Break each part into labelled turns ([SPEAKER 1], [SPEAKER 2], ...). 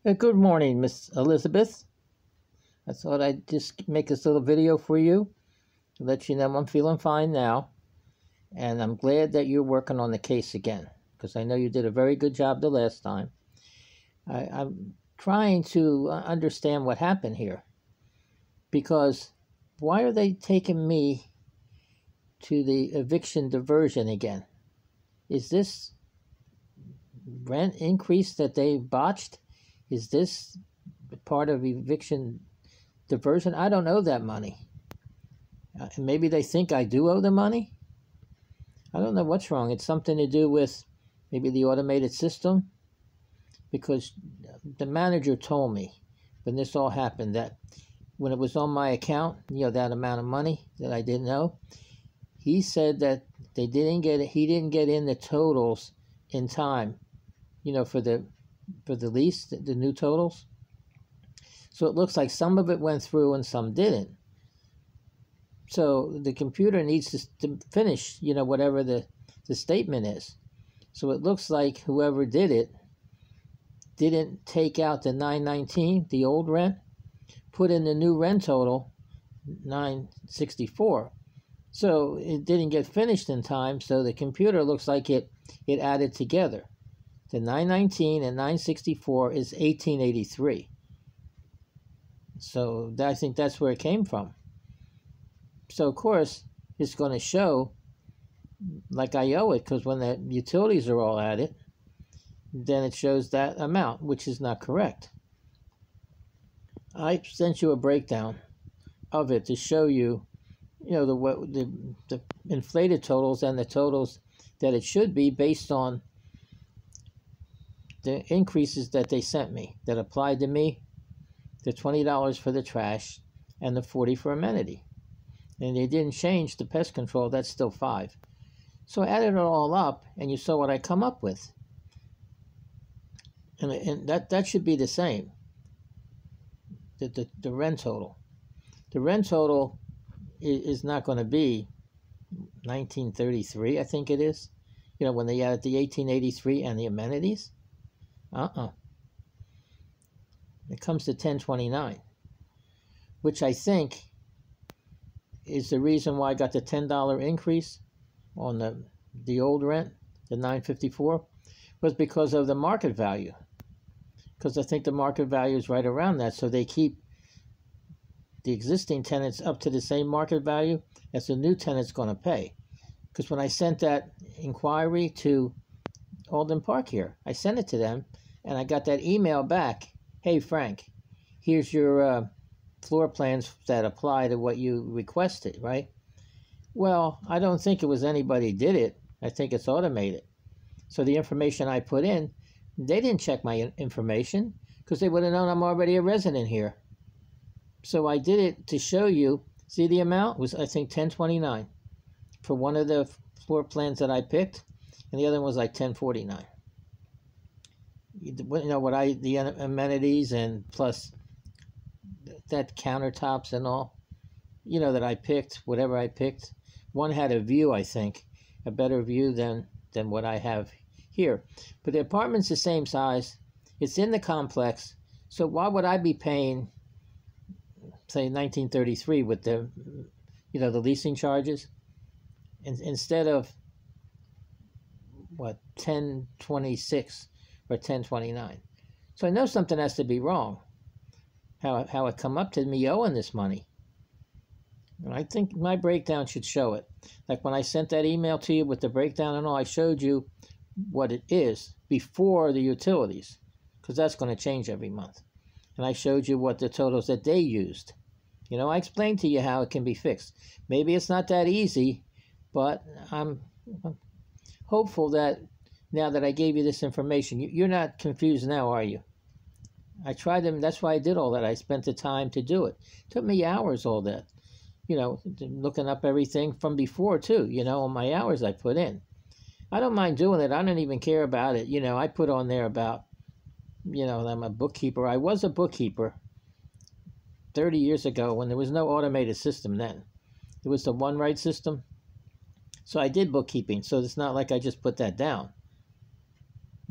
[SPEAKER 1] Good morning, Miss Elizabeth. I thought I'd just make this little video for you to let you know I'm feeling fine now, and I'm glad that you're working on the case again because I know you did a very good job the last time. I'm trying to understand what happened here because why are they taking me to the eviction diversion again? Is this rent increase that they botched? Is this part of eviction diversion? I don't owe that money. Maybe they think I do owe the money. I don't know what's wrong. It's something to do with maybe the automated system, because the manager told me when this all happened that when it was on my account, that amount of money that I didn't owe, he said that they didn't get it. He didn't get in the totals in time, for the lease, the new totals. So it looks like some of it went through and some didn't. So the computer needs to finish, whatever the statement is. So it looks like whoever did it didn't take out the 919, the old rent, put in the new rent total, 964. So it didn't get finished in time, so the computer looks like it added together. The 919 and 964 is 1883. So I think that's where it came from. So, of course, it's going to show like I owe it, because when the utilities are all added, then it shows that amount, which is not correct. I sent you a breakdown of it to show you, the inflated totals and the totals that it should be based on the increases that they sent me, that applied to me, the $20 for the trash and the $40 for amenity. And they didn't change the pest control, that's still $5. So I added it all up, and you saw what I come up with. And that should be the same, the rent total. The rent total is not going to be 1933, I think it is, when they added the 1883 and the amenities. It comes to 1029, which I think is the reason why I got the $10 increase on the old rent, the 954, was because of the market value. Because I think the market value is right around that, so they keep the existing tenants up to the same market value as the new tenant's going to pay. Because when I sent that inquiry to Alden Park here, I sent it to them, and I got that email back. Hey, Frank, here's your floor plans that apply to what you requested, right? Well, I don't think it was anybody did it. I think it's automated. So the information I put in, they didn't check my information because they would have known I'm already a resident here. So I did it to show you. See, the amount was, I think, 1029 for one of the floor plans that I picked, and the other one was like 1049. The amenities and plus that countertops and all, that I picked, whatever I picked. One had a view, I think, a better view than what I have here. But the apartment's the same size. It's in the complex. So why would I be paying, say, 1933 with the, the leasing charges, instead of, 1026 or 1029? So I know something has to be wrong. How it come up to me owing this money. And I think my breakdown should show it. Like when I sent that email to you with the breakdown and all, I showed you what it is before the utilities, because that's going to change every month. And I showed you what the totals that they used. I explained to you how it can be fixed. Maybe it's not that easy, but I'm hopeful that now that I gave you this information, you're not confused now, are you? I tried them. That's why I did all that. I spent the time to do it. It took me hours, all that. Looking up everything from before, too, on my hours I put in. I don't mind doing it. I don't even care about it. I put on there about, I'm a bookkeeper. I was a bookkeeper 30 years ago when there was no automated system then. It was the one-right system. So I did bookkeeping. So it's not like I just put that down.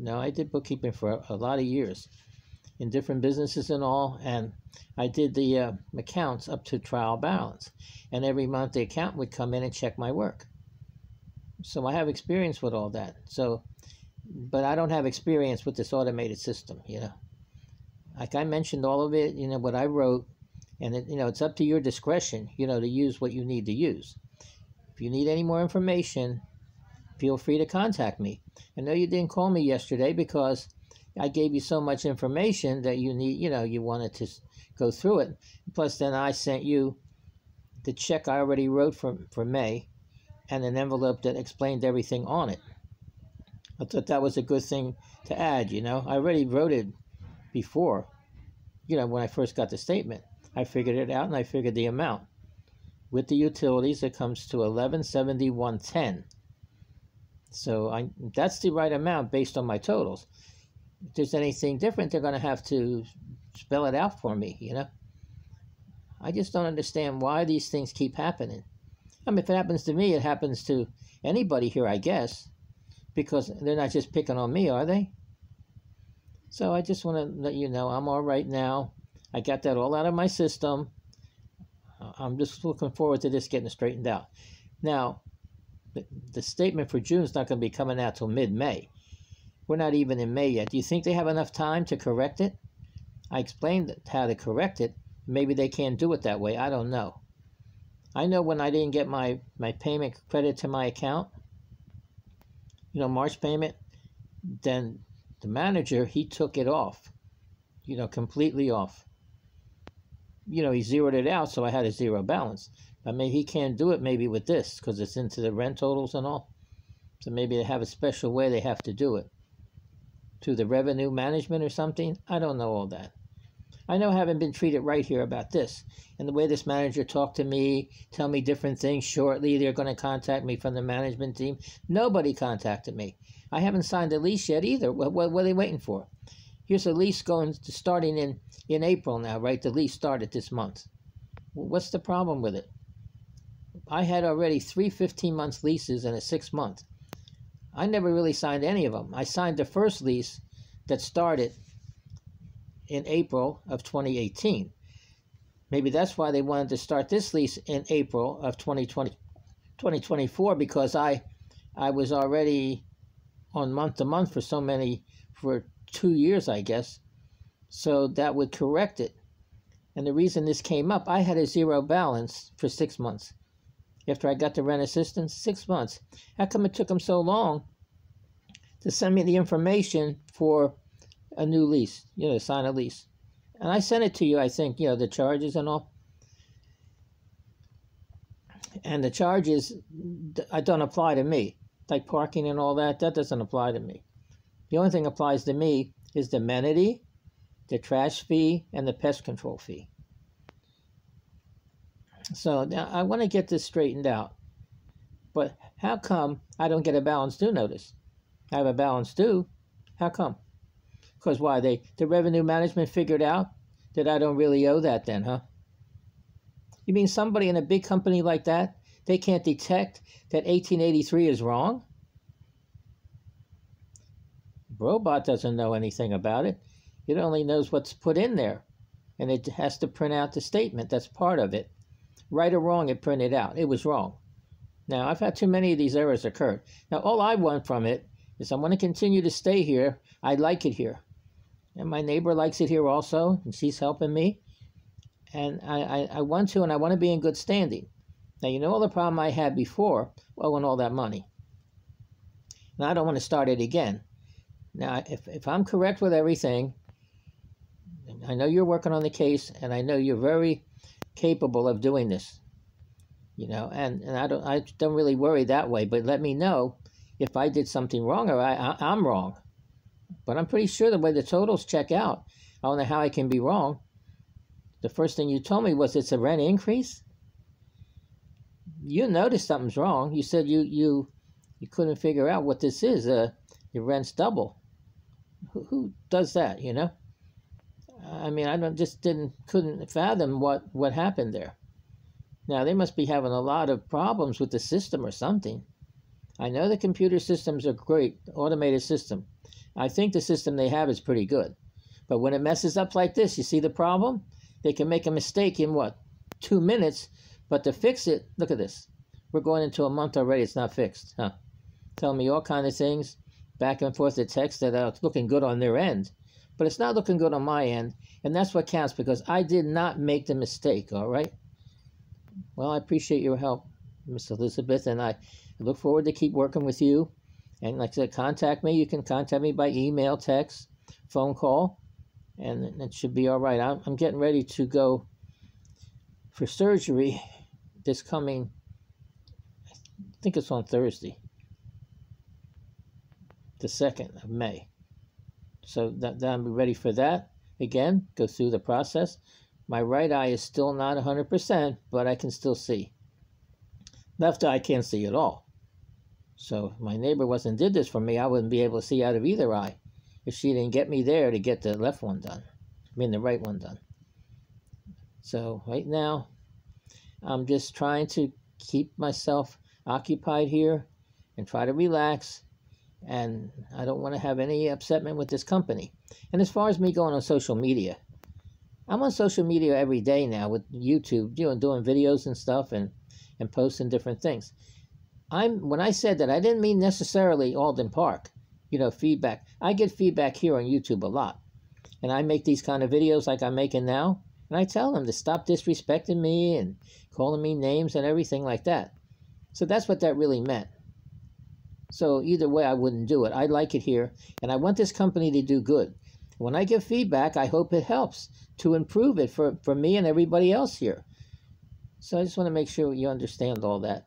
[SPEAKER 1] No, I did bookkeeping for a lot of years. in different businesses and all, and I did the accounts up to trial balance. And every month the accountant would come in and check my work. So I have experience with all that. So, but I don't have experience with this automated system, you know. Like I mentioned all of it, you know, what I wrote, and it, you know, it's up to your discretion, you know, to use what you need to use. If you need any more information, feel free to contact me. I know you didn't call me yesterday because I gave you so much information that you need, you know, you wanted to go through it. Plus, then I sent you the check I already wrote for May and an envelope that explained everything on it. I thought that was a good thing to add, you know. I already wrote it before, you know, when I first got the statement. I figured it out and I figured the amount. With the utilities, it comes to $1171.10. So that's the right amount based on my totals. If there's anything different, they're going to have to spell it out for me, you know. I just don't understand why these things keep happening. I mean, if it happens to me, it happens to anybody here, I guess, because they're not just picking on me, are they? So I just want to let you know I'm all right now. I got that all out of my system. I'm just looking forward to this getting straightened out. Now, the statement for June is not going to be coming out till mid-May. We're not even in May yet. Do you think they have enough time to correct it? I explained how to correct it. Maybe they can't do it that way. I don't know. I know when I didn't get my payment credit to my account, you know, March payment, then the manager, he took it off, you know, completely off. You know, he zeroed it out, so I had a zero balance. But maybe he can't do it maybe with this because it's into the rent totals and all. So maybe they have a special way they have to do it. To the revenue management or something. I don't know all that. I know I haven't been treated right here about this. And the way this manager talked to me, tell me different things. Shortly, they're going to contact me from the management team. Nobody contacted me. I haven't signed a lease yet either. What are they waiting for? Here's a lease starting in April now, right? The lease started this month. What's the problem with it? I had already 3 15-month leases and a 6-month. I never really signed any of them. I signed the first lease that started in April of 2018. Maybe that's why they wanted to start this lease in April of 2024, because I was already on month to month for 2 years, I guess. So that would correct it. And the reason this came up, I had a zero balance for 6 months. After I got the rent assistance, 6 months. How come it took them so long to send me the information for a new lease, you know, sign a lease? And I sent it to you, I think, you know, the charges and all. And the charges don't apply to me. Like parking and all that, that doesn't apply to me. The only thing that applies to me is the amenity, the trash fee, and the pest control fee. So now I want to get this straightened out. But how come I don't get a balance due notice? I have a balance due. How come? Because why? The revenue management figured out that I don't really owe that then, huh? You mean somebody in a big company like that, they can't detect that 1883 is wrong? Robot doesn't know anything about it. It only knows what's put in there. And it has to print out the statement. That's part of it. Right or wrong, it printed out. It was wrong. Now, I've had too many of these errors occur. Now, all I want from it is I want to continue to stay here. I like it here. And my neighbor likes it here also, and she's helping me. And I want to, and I want to be in good standing. Now, you know all the problem I had before, owing all that money. Now, I don't want to start it again. Now, if I'm correct with everything, I know you're working on the case, and I know you're very capable of doing this, you know, and I don't really worry that way, but let me know if I did something wrong or I'm wrong. But I'm pretty sure the way the totals check out, I don't know how I can be wrong. The first thing you told me was it's a rent increase. You noticed something's wrong. You said you couldn't figure out what this is. Your rent's double. Who does that, you know? I mean, couldn't fathom what happened there. Now, they must be having a lot of problems with the system or something. I know the computer systems are great, automated system. I think the system they have is pretty good. But when it messes up like this, you see the problem? They can make a mistake in what? 2 minutes, but to fix it, look at this. We're going into a month already, it's not fixed. Huh? Telling me all kind of things, back and forth to text that are looking good on their end. But it's not looking good on my end, and that's what counts because I did not make the mistake, all right? Well, I appreciate your help, Miss Elizabeth, and I look forward to keep working with you. And like I said, contact me. You can contact me by email, text, phone call, and it should be all right. I'm getting ready to go for surgery this coming, I think it's on Thursday, the 2nd of May. So that I'm ready for that. Again, go through the process. My right eye is still not 100%, but I can still see. Left eye I can't see at all. So if my neighbor did this for me, I wouldn't be able to see out of either eye if she didn't get me there to get the left one done. I mean the right one done. So right now, I'm just trying to keep myself occupied here and try to relax. And I don't want to have any upsetment with this company. And as far as me going on social media, I'm on social media every day now with YouTube, doing videos and stuff and posting different things. When I said that, I didn't mean necessarily Alden Park, feedback. I get feedback here on YouTube a lot. And I make these kind of videos like I'm making now. And I tell them to stop disrespecting me and calling me names and everything like that. So that's what that really meant. So either way, I wouldn't do it. I like it here, and I want this company to do good. When I give feedback, I hope it helps to improve it for me and everybody else here. So I just want to make sure you understand all that.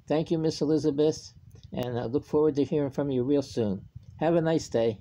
[SPEAKER 1] Thank you, Miss Elizabeth, and I look forward to hearing from you real soon. Have a nice day.